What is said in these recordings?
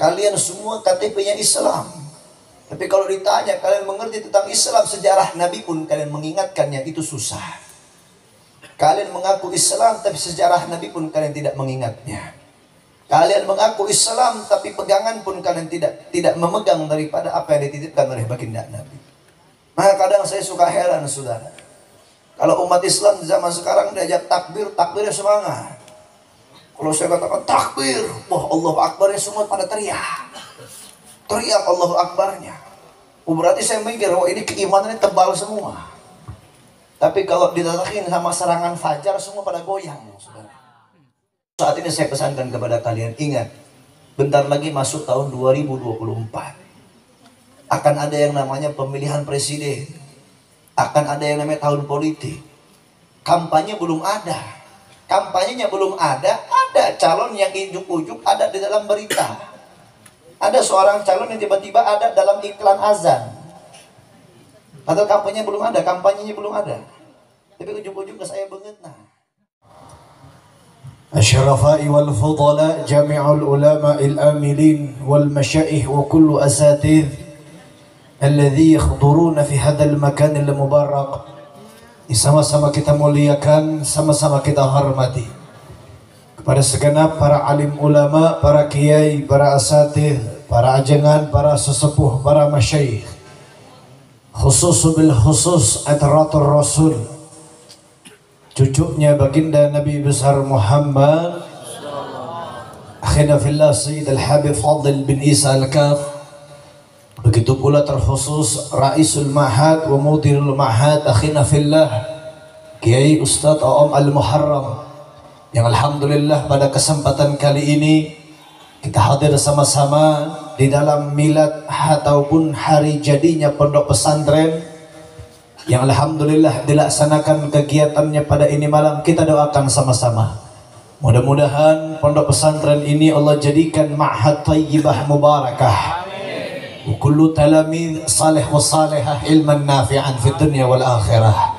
Kalian semua KTP-nya Islam. Tapi kalau ditanya kalian mengerti tentang Islam, sejarah Nabi pun kalian mengingatkannya, itu susah. Kalian mengaku Islam tapi sejarah Nabi pun kalian tidak mengingatnya. Kalian mengaku Islam tapi pegangan pun kalian tidak memegang daripada apa yang dititipkan oleh baginda Nabi. Maka kadang saya suka heran, saudara. Kalau umat Islam di zaman sekarang diajak takbir, takbirnya semangat. Kalau saya katakan takbir, wah Allahu Akbarnya semua pada teriak. Teriak Allahu Akbarnya. Oh, berarti saya mikir, oh ini keimanannya tebal semua. Tapi kalau ditatakin sama serangan fajar, semua pada goyang, saudara. Saat ini saya pesankan kepada kalian, ingat, bentar lagi masuk tahun 2024. Akan ada yang namanya pemilihan presiden. Akan ada yang namanya tahun politik. Kampanye belum ada. Kampanyenya belum ada calon yang ujuk-ujuk ada di dalam berita. Ada seorang calon yang tiba-tiba ada dalam iklan azan. Atau kampanyenya belum ada, Tapi ujuk-ujuk ke saya banget nah. الشرفاء والفضلاء جميع العلماء الآملين والمشايخ وكل أساتذ الذي يحضرون في هذا المكان المبارك. Sama-sama kita muliakan, sama-sama kita hormati kepada segenap para alim ulama, para kiai, para asatidz, para ajengan, para sesepuh, para masyayikh. Khusus bil khusus atratur rasul, cucunya baginda Nabi besar Muhammad, akhina fillah Sayyid Al-Habib Fadil bin Isa Al-Kaf. Begitu pula terkhusus Raisul Ma'had wa Mudirul Ma'had, akhina fillah Kiai Ustadz Om Al-Muharram, yang alhamdulillah pada kesempatan kali ini kita hadir sama-sama di dalam milad ataupun hari jadinya pondok pesantren yang alhamdulillah dilaksanakan kegiatannya pada ini malam. Kita doakan sama-sama, mudah-mudahan pondok pesantren ini Allah jadikan ma'had tayyibah mubarakah, wa kullu talamid salih wa salihah ilman nafi'an fid dunya wal akhirah,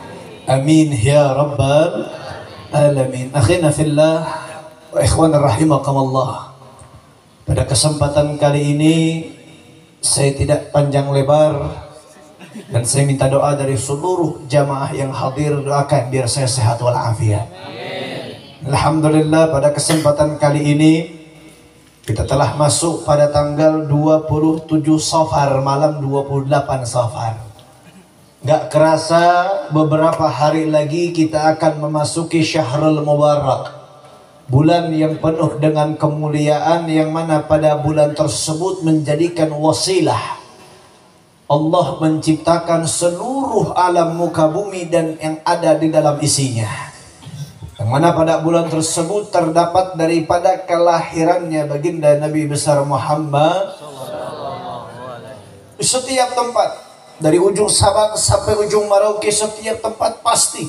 amin ya rabbal alamin. Akhina fillah wa ikhwan rahimakumullah, pada kesempatan kali ini saya tidak panjang lebar dan saya minta doa dari seluruh jamaah yang hadir, doakan biar saya sehat walafiat. Alhamdulillah pada kesempatan kali ini kita telah masuk pada tanggal 27 Safar, malam 28 Safar. Gak kerasa beberapa hari lagi kita akan memasuki Syahrul Mubarak, bulan yang penuh dengan kemuliaan, yang mana pada bulan tersebut menjadikan wasilah Allah menciptakan seluruh alam muka bumi dan yang ada di dalam isinya, yang mana pada bulan tersebut terdapat daripada kelahirannya baginda Nabi besar Muhammad. Di setiap tempat, dari ujung Sabang sampai ujung Merauke, setiap tempat pasti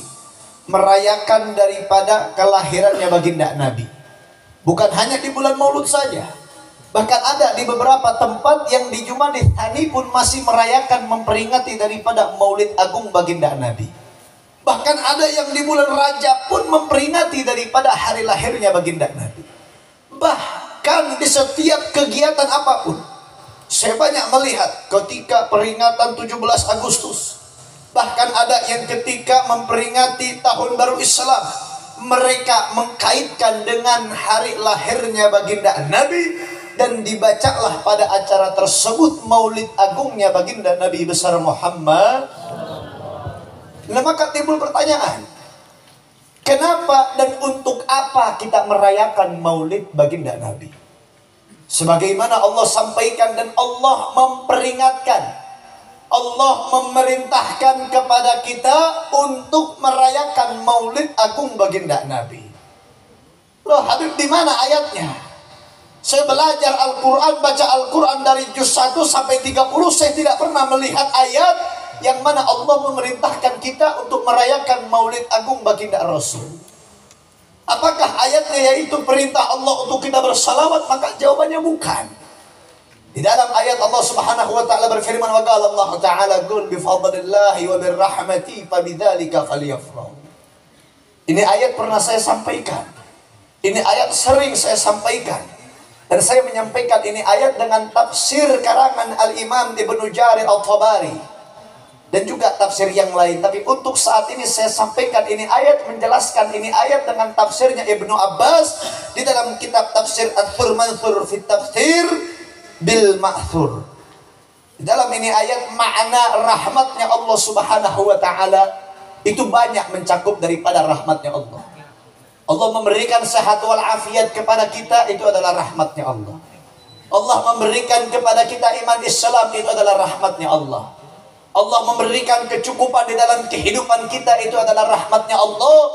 merayakan daripada kelahirannya baginda Nabi. Bukan hanya di bulan Maulud saja, bahkan ada di beberapa tempat yang di Jumadil Thani pun masih merayakan, memperingati daripada Maulid Agung baginda Nabi. Bahkan ada yang di bulan Rajab pun memperingati daripada hari lahirnya baginda Nabi. Bahkan di setiap kegiatan apapun, saya banyak melihat ketika peringatan 17 Agustus, bahkan ada yang ketika memperingati tahun baru Islam, mereka mengkaitkan dengan hari lahirnya baginda Nabi. Dan dibacalah pada acara tersebut Maulid Agungnya baginda Nabi besar Muhammad. Nah, maka timbul pertanyaan, kenapa dan untuk apa kita merayakan Maulid baginda Nabi? Sebagaimana Allah sampaikan dan Allah memperingatkan, Allah memerintahkan kepada kita untuk merayakan Maulid Agung baginda Nabi. Loh Habib, di mana ayatnya? Saya belajar Al-Quran, baca Al-Quran dari juz 1 sampai 30, saya tidak pernah melihat ayat yang mana Allah memerintahkan kita untuk merayakan Maulid Agung baginda Rasul. Apakah ayatnya yaitu perintah Allah untuk kita bersalawat? Maka jawabannya bukan. Di dalam ayat Allah Subhanahu wa taala berfirman, wa qala Allah taala qul bi fadlillahi wa bir rahmati fa bidzalika falyafrahu. Ini ayat pernah saya sampaikan. Ini ayat sering saya sampaikan. Dan saya menyampaikan ini ayat dengan tafsir karangan Al-Imam Ibnu Jarir Al-Tabari dan juga tafsir yang lain. Tapi untuk saat ini saya sampaikan ini ayat, menjelaskan ini ayat dengan tafsirnya Ibnu Abbas di dalam kitab tafsir Athur Mansur fi Tafsir bil Ma'thur. Di dalam ini ayat makna rahmatnya Allah Subhanahu wa taala itu banyak mencakup daripada rahmatnya Allah. Allah memberikan sehat wal afiat kepada kita, itu adalah rahmatnya Allah. Allah memberikan kepada kita iman Islam, itu adalah rahmatnya Allah. Allah memberikan kecukupan di dalam kehidupan kita, itu adalah rahmatnya Allah.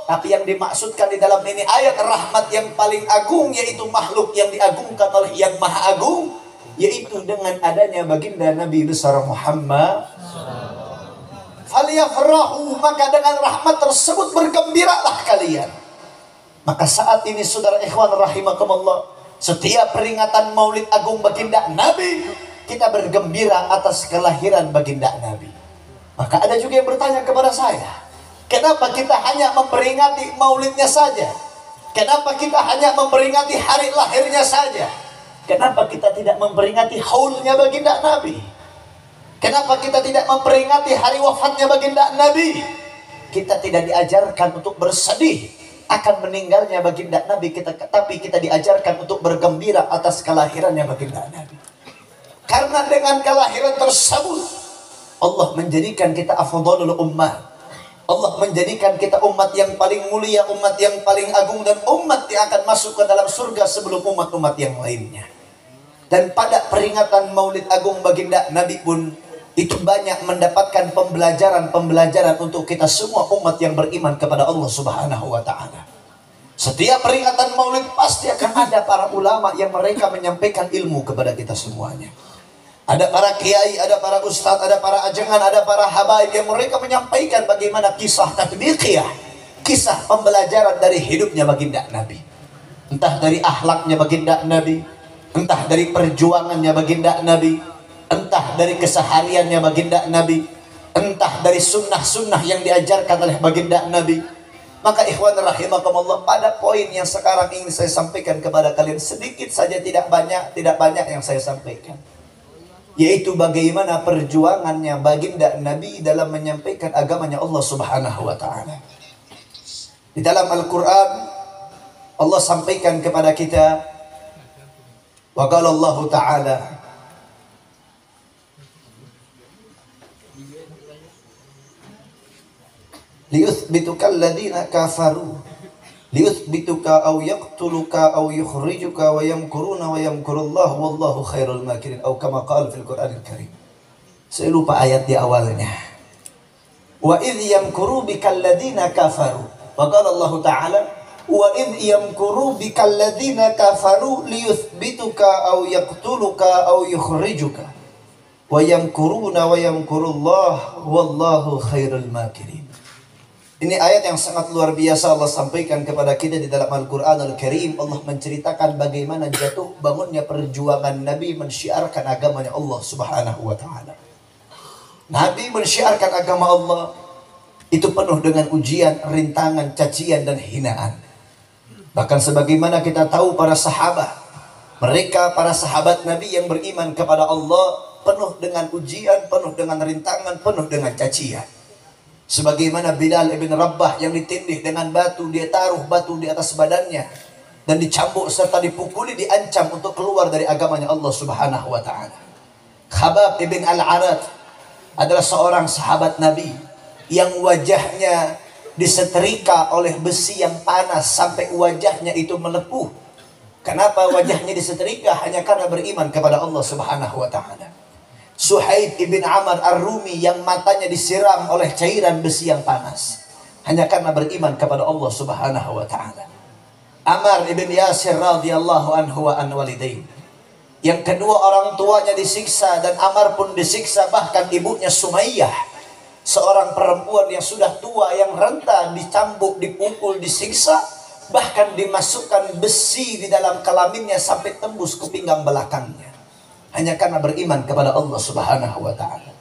Tapi yang dimaksudkan di dalam ini ayat rahmat yang paling agung, yaitu makhluk yang diagungkan oleh yang maha agung, yaitu dengan adanya baginda Nabi besar Muhammad. Falyafrahu, maka dengan rahmat tersebut bergembiralah kalian. Maka saat ini saudara ikhwan rahimakumullah, setiap peringatan Maulid Agung baginda Nabi, kita bergembira atas kelahiran baginda Nabi. Maka ada juga yang bertanya kepada saya, kenapa kita hanya memperingati maulidnya saja? Kenapa kita hanya memperingati hari lahirnya saja? Kenapa kita tidak memperingati haulnya baginda Nabi? Kenapa kita tidak memperingati hari wafatnya baginda Nabi? Kita tidak diajarkan untuk bersedih akan meninggalnya baginda Nabi kita, tapi kita diajarkan untuk bergembira atas kelahirannya baginda Nabi. Karena dengan kelahiran tersebut Allah menjadikan kita afdhalul ummah. Allah menjadikan kita umat yang paling mulia, umat yang paling agung, dan umat yang akan masuk ke dalam surga sebelum umat-umat yang lainnya. Dan pada peringatan Maulid Agung baginda Nabi pun itu banyak mendapatkan pembelajaran untuk kita semua umat yang beriman kepada Allah Subhanahu wa taala. Setiap peringatan Maulid pasti akan ada para ulama yang mereka menyampaikan ilmu kepada kita semuanya. Ada para kiai, ada para ustadz, ada para ajengan, ada para habaib yang mereka menyampaikan bagaimana kisah tatbiqiyah, kisah pembelajaran dari hidupnya baginda Nabi. Entah dari akhlaknya baginda Nabi, entah dari perjuangannya baginda Nabi, entah dari kesehariannya baginda Nabi, entah dari sunnah-sunnah yang diajarkan oleh baginda Nabi. Maka ikhwan rahimakumullah, pada poin yang sekarang ingin saya sampaikan kepada kalian, sedikit saja, tidak banyak yang saya sampaikan, yaitu bagaimana perjuangannya baginda Nabi dalam menyampaikan agamanya Allah Subhanahu wa taala. Di dalam Al-Qur'an Allah sampaikan kepada kita, wa qala Allah taala, liyuthbituka alladhina kafaru liyuthbituka aw yaqtuluka aw yukhrijuka wa yamkuruna wa yamkurullahu wallahu khairul makirin, atau kama qala fil Qur'anil Karim. Saya lupa ayat di awalnya. Wa idh yamkuru bikal ladina kafaru, wa qala Allah taala wa idh yamkuru bikal ladina kafaru liyuthbituka aw yaqtuluka aw yukhrijuka wa yamkuruna wa yamkurullahu wallahu khairul makirin. Ini ayat yang sangat luar biasa Allah sampaikan kepada kita di dalam Al-Quran Al-Karim. Allah menceritakan bagaimana jatuh bangunnya perjuangan Nabi mensyiarkan agamanya Allah Subhanahu wa ta'ala. Nabi mensyiarkan agama Allah itu penuh dengan ujian, rintangan, cacian, dan hinaan. Bahkan sebagaimana kita tahu para sahabat, mereka para sahabat Nabi yang beriman kepada Allah penuh dengan ujian, penuh dengan rintangan, penuh dengan cacian. Sebagaimana Bilal ibn Rabah yang ditindih dengan batu, dia taruh batu di atas badannya dan dicambuk serta dipukuli, diancam untuk keluar dari agamanya Allah Subhanahu wa taala. Khabbab ibn Al-Arat adalah seorang sahabat Nabi yang wajahnya disetrika oleh besi yang panas sampai wajahnya itu melepuh. Kenapa wajahnya disetrika? Hanya karena beriman kepada Allah Subhanahu wa taala. Suhaib ibn Amr Ar-Rumi yang matanya disiram oleh cairan besi yang panas hanya karena beriman kepada Allah Subhanahu wa taala. Ammar ibn Yasir radhiyallahu anhu wa an walidain, yang kedua orang tuanya disiksa dan Ammar pun disiksa, bahkan ibunya Sumayyah, seorang perempuan yang sudah tua, yang renta, dicambuk, dipukul, disiksa, bahkan dimasukkan besi di dalam kelaminnya sampai tembus ke pinggang belakangnya, hanya karena beriman kepada Allah Subhanahu wa taala.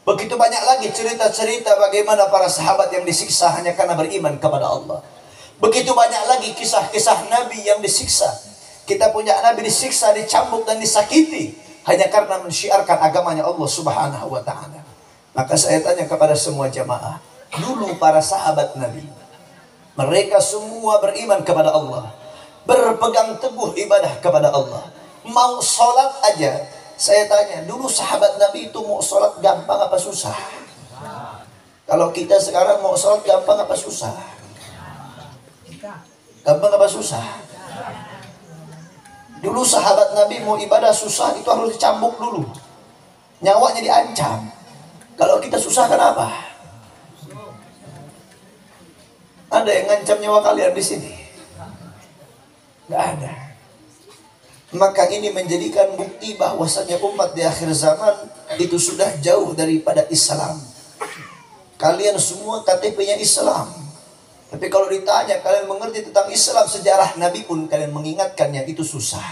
Begitu banyak lagi cerita-cerita bagaimana para sahabat yang disiksa hanya karena beriman kepada Allah. Begitu banyak lagi kisah-kisah Nabi yang disiksa, Kita punya Nabi disiksa, dicambuk dan disakiti hanya karena mensyiarkan agamanya Allah Subhanahu wa taala. Maka saya tanya kepada semua jamaah, dulu para sahabat Nabi, mereka semua beriman kepada Allah, berpegang teguh ibadah kepada Allah. Mau sholat aja, saya tanya, dulu sahabat Nabi itu mau sholat gampang apa susah? Kalau kita sekarang mau sholat gampang apa susah? Gampang apa susah? Dulu sahabat Nabi mau ibadah susah, itu harus dicambuk dulu, nyawanya diancam. Kalau kita susah kenapa? Ada yang ngancam nyawa kalian di sini? Nggak ada. Maka ini menjadikan bukti bahwasanya umat di akhir zaman itu sudah jauh daripada Islam. Kalian semua KTP-nya Islam, tapi kalau ditanya kalian mengerti tentang Islam, sejarah Nabi pun kalian mengingatkan yang itu susah.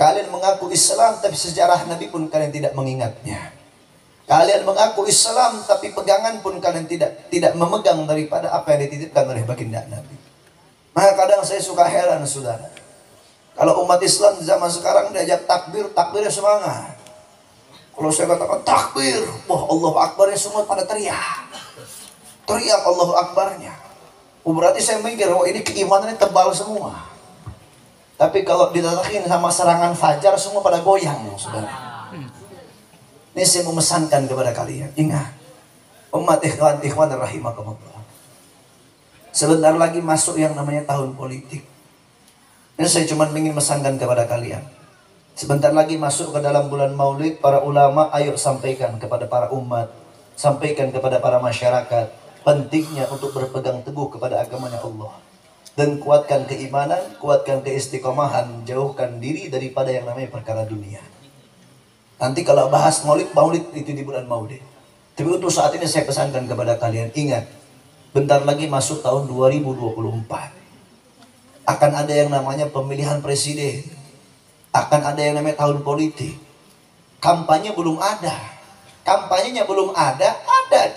Kalian mengaku Islam tapi sejarah Nabi pun kalian tidak mengingatnya. Kalian mengaku Islam tapi pegangan pun kalian tidak memegang daripada apa yang dititipkan oleh baginda Nabi. Maka kadang saya suka heran saudara, kalau umat Islam di zaman sekarang diajak takbir, takbirnya semangat. Kalau saya katakan takbir, wah Allahu Akbarnya semua pada teriak. Teriak Allahu Akbarnya. Berarti saya mikir, wah ini keimanannya tebal semua. Tapi kalau ditatakin sama serangan fajar, semua pada goyang, saudara. Ini saya memesankan kepada kalian, ingat, umat ikhwan rahimakumullah, sebentar lagi masuk yang namanya tahun politik. Ini saya cuma ingin memesankan kepada kalian, sebentar lagi masuk ke dalam bulan Maulid. Para ulama ayo sampaikan kepada para umat, sampaikan kepada para masyarakat pentingnya untuk berpegang teguh kepada agamanya Allah, dan kuatkan keimanan, kuatkan keistiqomahan, jauhkan diri daripada yang namanya perkara dunia. Nanti kalau bahas maulid itu di bulan Maulid. Tapi untuk saat ini saya pesankan kepada kalian, ingat, bentar lagi masuk tahun 2024. Akan ada yang namanya pemilihan presiden, akan ada yang namanya tahun politik. Kampanye belum ada, kampanyenya belum ada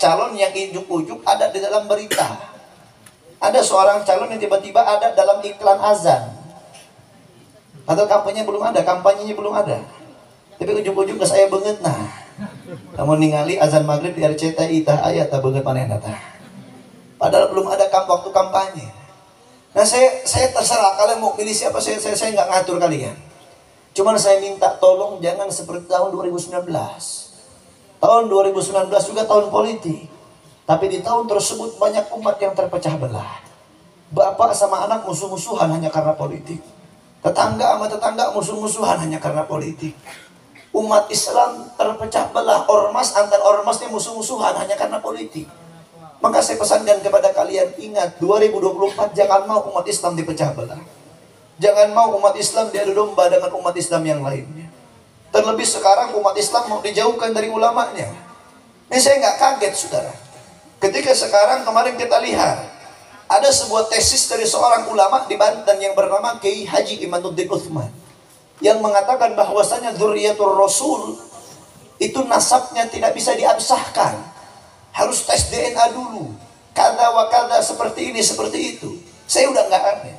calon yang ujuk-ujuk ada di dalam berita. Ada seorang calon yang tiba-tiba ada dalam iklan azan. Atau kampanyenya belum ada, kampanyenya belum ada. Tapi ujuk-ujuk ke saya banget nah. Kamu ningali azan maghrib di RCTI tah ayat tah banget manehna tah. Padahal belum ada waktu kampanye. Nah saya terserah kalian mau pilih siapa, saya nggak ngatur kalian. Cuman saya minta tolong jangan seperti tahun 2019. Tahun 2019 juga tahun politik. Tapi di tahun tersebut banyak umat yang terpecah belah. Bapak sama anak musuh-musuhan hanya karena politik. Tetangga sama tetangga musuh-musuhan hanya karena politik. Umat Islam terpecah belah, ormas antar ormasnya musuh-musuhan hanya karena politik. Maka saya pesankan kepada kalian, ingat 2024 jangan mau umat Islam dipecah belah. Jangan mau umat Islam diadu domba dengan umat Islam yang lainnya. Terlebih sekarang umat Islam mau dijauhkan dari ulamanya. Ini saya nggak kaget saudara. Ketika sekarang kemarin kita lihat ada sebuah tesis dari seorang ulama di Banten yang bernama Kiai Haji Imanuddin Utsman, yang mengatakan bahwasanya dzurriyyatur Rasul itu nasabnya tidak bisa diabsahkan, harus tes DNA dulu, kada wa kada, seperti ini seperti itu. Saya udah nggak aneh,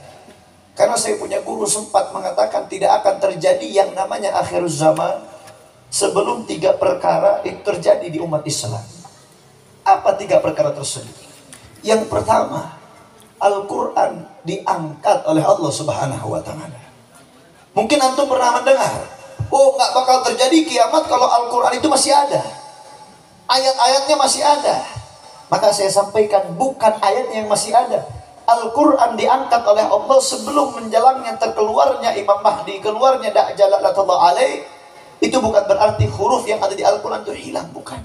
karena saya punya guru sempat mengatakan tidak akan terjadi yang namanya akhir zaman sebelum 3 perkara itu terjadi di umat Islam. Apa 3 perkara tersebut? Yang pertama, Al-Quran diangkat oleh Allah Subhanahu wa ta'ala. Mungkin antum pernah mendengar, oh nggak bakal terjadi kiamat kalau Al-Quran itu masih ada, ayat-ayatnya masih ada. Maka saya sampaikan, bukan ayatnya yang masih ada, Al-Quran diangkat oleh Allah sebelum menjalannya terkeluarnya Imam Mahdi, keluarnya Dajjal la'natullah alaih. Itu bukan berarti huruf yang ada di Al-Quran itu hilang, bukan.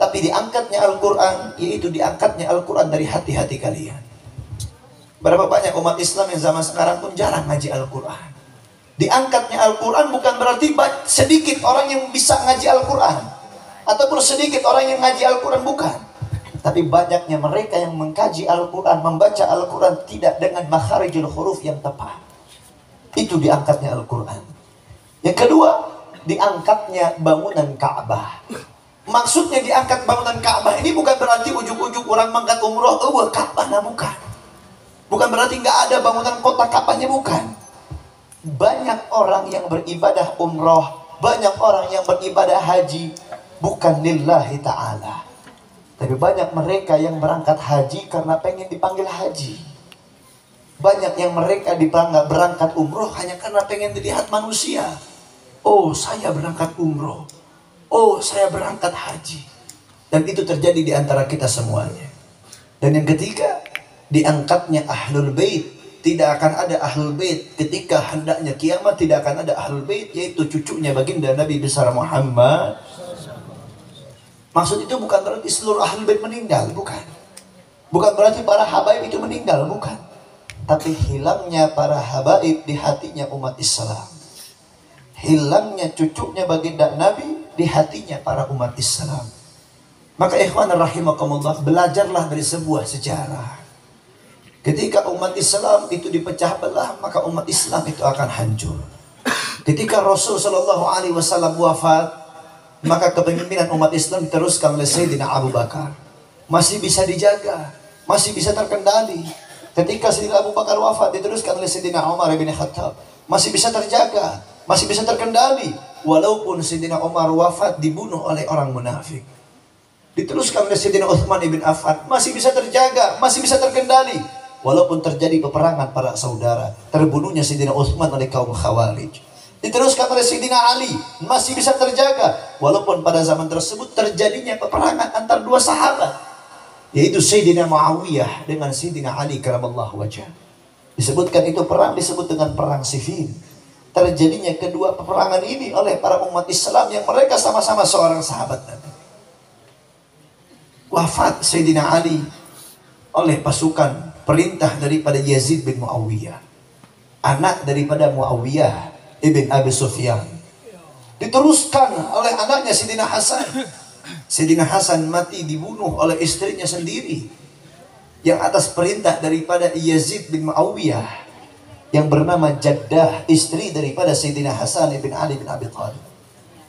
Tapi diangkatnya Al-Quran, yaitu diangkatnya Al-Quran dari hati-hati kalian. Berapa banyak umat Islam yang zaman sekarang pun jarang ngaji Al-Quran. Diangkatnya Al-Quran bukan berarti sedikit orang yang bisa ngaji Al-Quran, ataupun sedikit orang yang ngaji Al-Quran, bukan. Tapi banyaknya mereka yang mengkaji Al-Quran, membaca Al-Quran tidak dengan makharijul huruf yang tepat. Itu diangkatnya Al-Quran. Yang kedua, diangkatnya bangunan Ka'bah. Maksudnya diangkat bangunan Ka'bah ini bukan berarti ujuk-ujuk orang mangkat umroh, Ka'bah, nah bukan. Bukan berarti nggak ada bangunan kota Ka'bahnya, bukan. Banyak orang yang beribadah umroh, banyak orang yang beribadah haji bukan lillahi ta'ala. Tapi banyak mereka yang berangkat haji karena pengen dipanggil haji. Banyak yang mereka berangkat umroh hanya karena pengen dilihat manusia. Oh, saya berangkat umroh. Oh, saya berangkat haji. Dan itu terjadi di antara kita semuanya. Dan yang ketiga, diangkatnya ahlul bait. Tidak akan ada ahlul bait ketika hendaknya kiamat, tidak akan ada ahlul bait, yaitu cucunya baginda Nabi besar Muhammad. Maksud itu bukan berarti seluruh ahlul bait meninggal, bukan. Bukan berarti para habaib itu meninggal, bukan. Tapi hilangnya para habaib di hatinya umat Islam. Hilangnya cucunya baginda Nabi di hatinya para umat Islam. Maka ikhwan rahimakumullah, belajarlah dari sebuah sejarah. Ketika umat Islam itu dipecah belah, maka umat Islam itu akan hancur. Ketika Rasul Shallallahu Alaihi Wasallam wafat, maka kepemimpinan umat Islam diteruskan oleh Sayyidina Abu Bakar. Masih bisa dijaga, masih bisa terkendali. Ketika Sayyidina Abu Bakar wafat, diteruskan oleh Sayyidina Umar bin Khattab. Masih bisa terjaga, masih bisa terkendali. Walaupun Sayyidina Umar wafat dibunuh oleh orang munafik. Diteruskan oleh Sayyidina Utsman bin Affan. Masih bisa terjaga, masih bisa terkendali. Walaupun terjadi peperangan para saudara, terbunuhnya Sayyidina Utsman oleh kaum Khawarij. Diteruskan oleh Sayyidina Ali, masih bisa terjaga. Walaupun pada zaman tersebut terjadinya peperangan antar dua sahabat, yaitu Sayyidina Muawiyah dengan Sayyidina Ali karamallahu wajhah. Disebutkan itu perang, disebut dengan perang Siffin. Terjadinya kedua peperangan ini oleh para umat Islam yang mereka sama-sama seorang sahabat Nabi. Wafat Sayyidina Ali oleh pasukan perintah daripada Yazid bin Muawiyah, anak daripada Muawiyah ibn Abi Sufyan. Diteruskan oleh anaknya Sayyidina Hasan. Sayyidina Hasan mati dibunuh oleh istrinya sendiri, yang atas perintah daripada Yazid bin Muawiyah, yang bernama Jaddah, istri daripada Sayyidina Hasan ibn Ali bin Abi Thalib.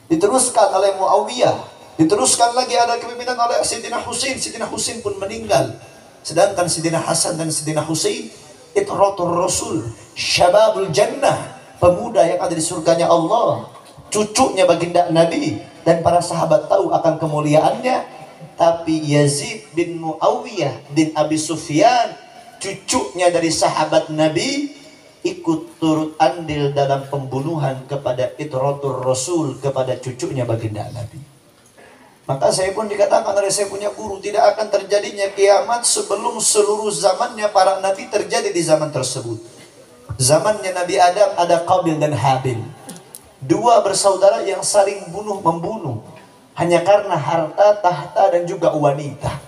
Diteruskan oleh Muawiyah. Diteruskan lagi ada kepemimpinan oleh Sayyidina Husain. Sayyidina Husain pun meninggal. Sedangkan Sayyidina Hasan dan Sayyidina Husain itratur Rasul, syababul jannah, pemuda yang ada di surganya Allah, cucunya baginda Nabi, dan para sahabat tahu akan kemuliaannya. Tapi Yazid bin Muawiyah bin Abi Sufyan, cucunya dari sahabat Nabi, ikut turut andil dalam pembunuhan kepada itratur Rasul, kepada cucunya baginda Nabi. Maka saya pun dikatakan oleh saya punya guru, tidak akan terjadinya kiamat sebelum seluruh zamannya para nabi terjadi di zaman tersebut. Zamannya Nabi Adam ada Qabil dan Habil, dua bersaudara yang saling bunuh-membunuh hanya karena harta, tahta, dan juga wanita.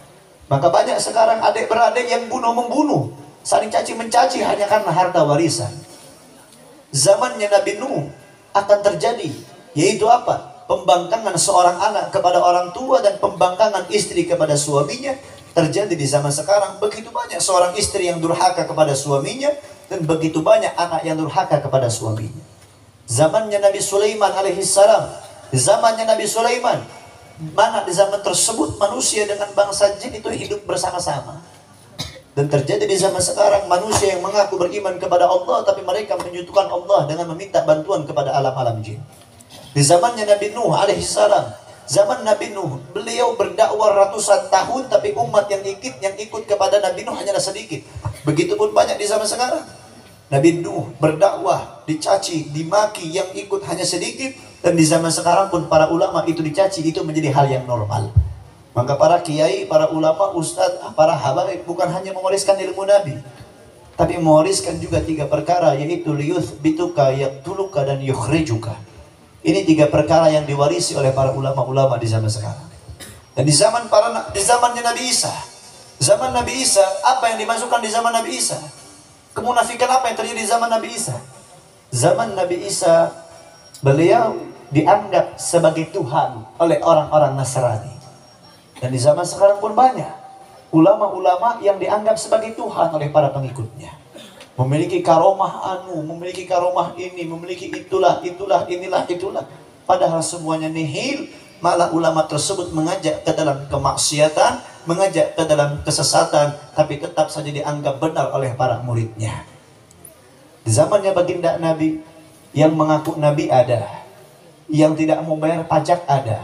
Maka banyak sekarang adik-beradik yang bunuh-membunuh, saling caci-mencaci hanya karena harta warisan. Zamannya Nabi Nuh akan terjadi, yaitu apa? Pembangkangan seorang anak kepada orang tua dan pembangkangan istri kepada suaminya terjadi di zaman sekarang. Begitu banyak seorang istri yang durhaka kepada suaminya, dan begitu banyak anak yang durhaka kepada suaminya. Zamannya Nabi Sulaiman alaihissalam, zamannya Nabi Sulaiman, mana di zaman tersebut manusia dengan bangsa jin itu hidup bersama-sama. Dan terjadi di zaman sekarang manusia yang mengaku beriman kepada Allah, tapi mereka menyekutukan Allah dengan meminta bantuan kepada alam-alam jin. Di zamannya Nabi Nuh alaihissalam, zaman Nabi Nuh, beliau berdakwah ratusan tahun, tapi umat yang ikut kepada Nabi Nuh hanyalah sedikit. Begitupun banyak di zaman sekarang. Nabi Nuh berdakwah, dicaci, dimaki, yang ikut hanya sedikit. Dan di zaman sekarang pun para ulama itu dicaci, itu menjadi hal yang normal. Maka para kiai, para ulama, ustadz, para habaib bukan hanya mewariskan ilmu Nabi, tapi mewariskan juga 3 perkara, yaitu liyuthbituka, yaktuluka, dan yukhrijuka. Ini 3 perkara yang diwarisi oleh para ulama-ulama di zaman sekarang. Dan di zamannya Nabi Isa, zaman Nabi Isa, apa yang dimasukkan di zaman Nabi Isa? Kemunafikan apa yang terjadi di zaman Nabi Isa? Zaman Nabi Isa, beliau dianggap sebagai Tuhan oleh orang-orang Nasrani. Dan di zaman sekarang pun banyak ulama-ulama yang dianggap sebagai Tuhan oleh para pengikutnya. Memiliki karomah memiliki karomah ini, memiliki itulah, inilah, itulah. Padahal semuanya nihil. Malah ulama tersebut mengajak ke dalam kemaksiatan, mengajak ke dalam kesesatan, tapi tetap saja dianggap benar oleh para muridnya. Di zamannya baginda Nabi, Yang mengaku nabi ada, yang tidak mau bayar pajak ada,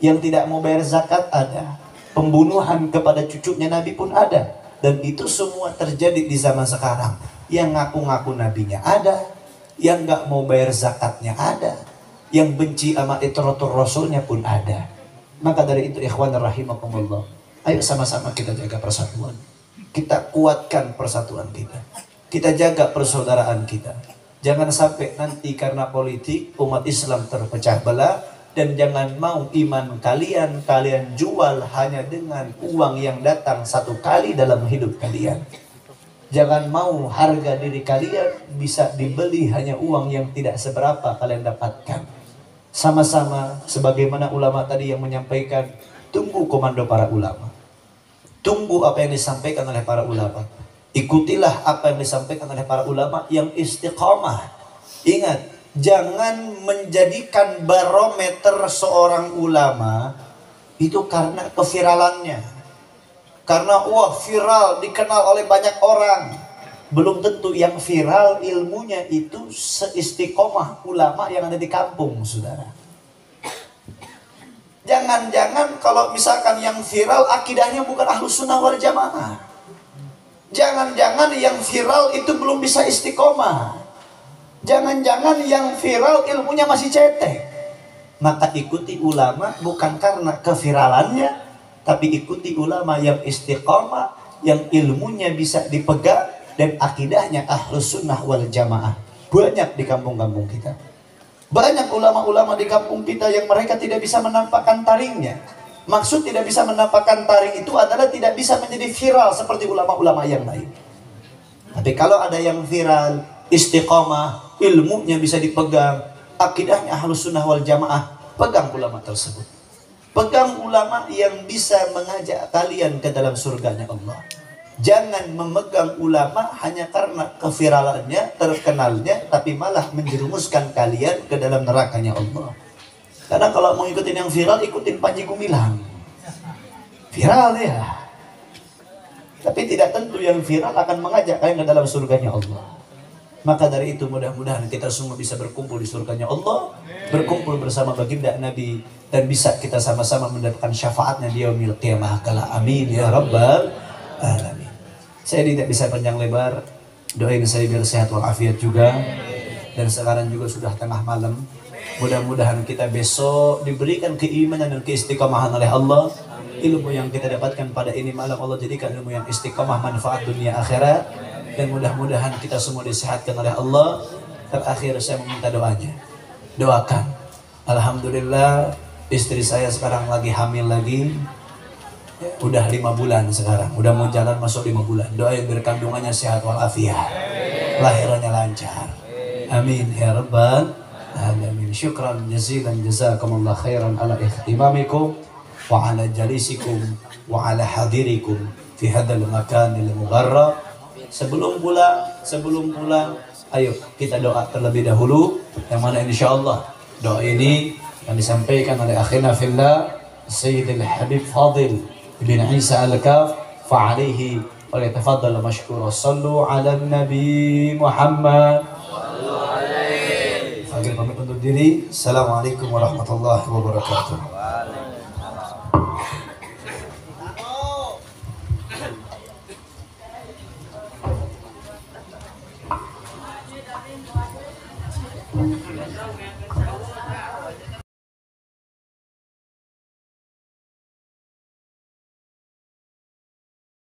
yang tidak mau bayar zakat ada, pembunuhan kepada cucunya nabi pun ada. Dan itu semua terjadi di zaman sekarang. Yang ngaku-ngaku nabinya ada, yang nggak mau bayar zakatnya ada, yang benci sama itratur rasulnya pun ada. Maka dari itu ikhwan rahimakumullah, ayo sama-sama kita jaga persatuan, kita kuatkan persatuan kita, kita jaga persaudaraan kita. Jangan sampai nanti karena politik umat Islam terpecah belah. Dan jangan mau iman kalian jual hanya dengan uang yang datang satu kali dalam hidup kalian. Jangan mau harga diri kalian bisa dibeli hanya uang yang tidak seberapa kalian dapatkan. Sama-sama sebagaimana ulama tadi yang menyampaikan, tunggu komando para ulama. Tunggu apa yang disampaikan oleh para ulama. Ikutilah apa yang disampaikan oleh para ulama yang istiqamah. Ingat, jangan menjadikan barometer seorang ulama itu karena keviralannya. Karena wah viral, dikenal oleh banyak orang. Belum tentu yang viral ilmunya itu seistiqomah ulama yang ada di kampung, saudara. Jangan-jangan kalau misalkan yang viral akidahnya bukan Ahlus Sunnah wal Jamaah. Jangan-jangan yang viral itu belum bisa istiqomah. Jangan-jangan yang viral ilmunya masih cetek. Maka ikuti ulama bukan karena keviralannya, tapi ikuti ulama yang istiqamah, yang ilmunya bisa dipegang dan akidahnya Ahlus Sunnah wal Jamaah. Banyak di kampung-kampung kita. Banyak ulama-ulama di kampung kita yang mereka tidak bisa menampakkan taringnya. Maksud tidak bisa menampakkan taring itu adalah tidak bisa menjadi viral seperti ulama-ulama yang lain. Tapi kalau ada yang viral, istiqamah, ilmunya bisa dipegang, akidahnya Ahlus Sunnah wal Jamaah, pegang ulama tersebut. Pegang ulama yang bisa mengajak kalian ke dalam surganya Allah. Jangan memegang ulama hanya karena keviralannya, terkenalnya, tapi malah menjerumuskan kalian ke dalam nerakanya Allah. Karena kalau mau ikutin yang viral, ikutin Panji Gumilang. Viral ya. Tapi tidak tentu yang viral akan mengajak kalian ke dalam surganya Allah. Maka dari itu mudah-mudahan kita semua bisa berkumpul di surganya Allah, berkumpul bersama baginda Nabi, dan bisa kita sama-sama mendapatkan syafaatnya di yaumil qiyamah kala. Amin ya rabbal alamin. Saya tidak bisa panjang lebar, doain saya biar sehat walafiat juga. Dan sekarang juga sudah tengah malam. Mudah-mudahan kita besok diberikan keimanan dan keistiqomahan oleh Allah. Ilmu yang kita dapatkan pada ini malam Allah jadikan ilmu yang istiqomah, manfaat dunia akhirat. Dan mudah-mudahan kita semua disehatkan oleh Allah. Terakhir saya meminta doanya. Doakan. Alhamdulillah istri saya sekarang lagi hamil lagi. Udah 5 bulan sekarang. Udah mau jalan masuk 5 bulan. Doain biar kandungannya sehat walafiat. Lahirannya lancar. Amin ya rabbal alamin. Syukran jazilan jazakumullah khairan ala ihtimamikum wa ala jalisikum wa ala hadirikum fi hadzal makanil mubarrak. Sebelum pulang, ayo kita doa terlebih dahulu, yang mana insyaallah doa ini yang disampaikan oleh akhina fillah Sayyidil Habib Fadil bin Isa Al-Kaf fa alaihi wa yatafaddal mashkura. Sallu ala Nabi Muhammad. Akhir pamit undur diri. Assalamualaikum warahmatullahi wabarakatuh.